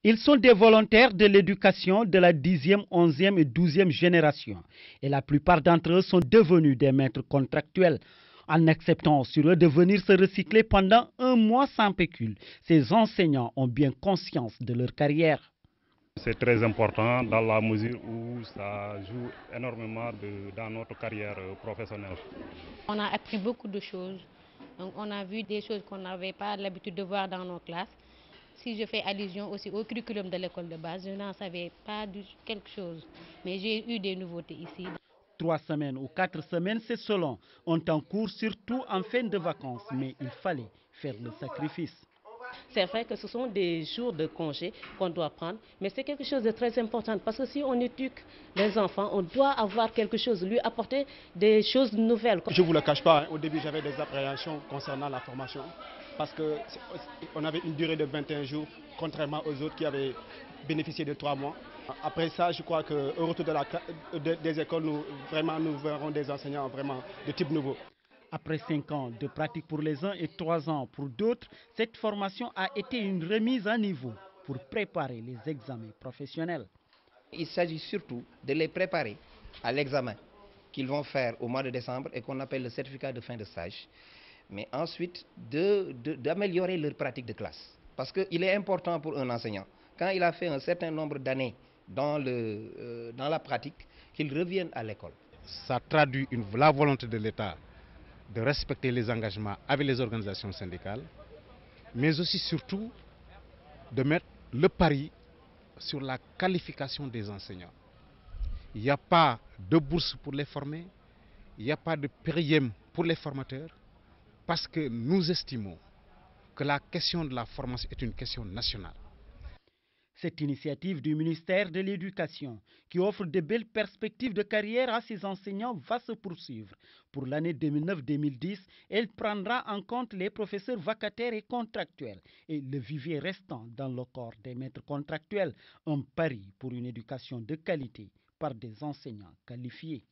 Ils sont des volontaires de l'éducation de la 10e, 11e et 12e génération. Et la plupart d'entre eux sont devenus des maîtres contractuels. En acceptant sur eux de venir se recycler pendant un mois sans pécule, ces enseignants ont bien conscience de leur carrière. C'est très important dans la mesure où ça joue énormément dans notre carrière professionnelle. On a appris beaucoup de choses. Donc on a vu des choses qu'on n'avait pas l'habitude de voir dans nos classes. Si je fais allusion aussi au curriculum de l'école de base, je n'en savais pas quelque chose. Mais j'ai eu des nouveautés ici. 3 semaines ou 4 semaines, c'est selon. On est en cours surtout en fin de vacances, mais il fallait faire le sacrifice. C'est vrai que ce sont des jours de congé qu'on doit prendre, mais c'est quelque chose de très important parce que si on éduque les enfants, on doit avoir quelque chose, lui apporter des choses nouvelles. Je ne vous le cache pas, au début j'avais des appréhensions concernant la formation parce qu'on avait une durée de 21 jours, contrairement aux autres qui avaient bénéficié de 3 mois. Après ça, je crois qu'au retour des écoles, nous verrons des enseignants vraiment de type nouveau. Après 5 ans de pratique pour les uns et 3 ans pour d'autres, cette formation a été une remise à niveau pour préparer les examens professionnels. Il s'agit surtout de les préparer à l'examen qu'ils vont faire au mois de décembre et qu'on appelle le certificat de fin de stage. Mais ensuite, d'améliorer leur pratique de classe. Parce qu'il est important pour un enseignant, quand il a fait un certain nombre d'années dans la pratique, qu'il revienne à l'école. Ça traduit la volonté de l'État de respecter les engagements avec les organisations syndicales, mais aussi surtout de mettre le pari sur la qualification des enseignants. Il n'y a pas de bourse pour les former, il n'y a pas de PRIEM pour les formateurs, parce que nous estimons que la question de la formation est une question nationale. Cette initiative du ministère de l'Éducation, qui offre de belles perspectives de carrière à ces enseignants, va se poursuivre. Pour l'année 2009-2010, elle prendra en compte les professeurs vacataires et contractuels et le vivier restant dans le corps des maîtres contractuels, un pari pour une éducation de qualité par des enseignants qualifiés.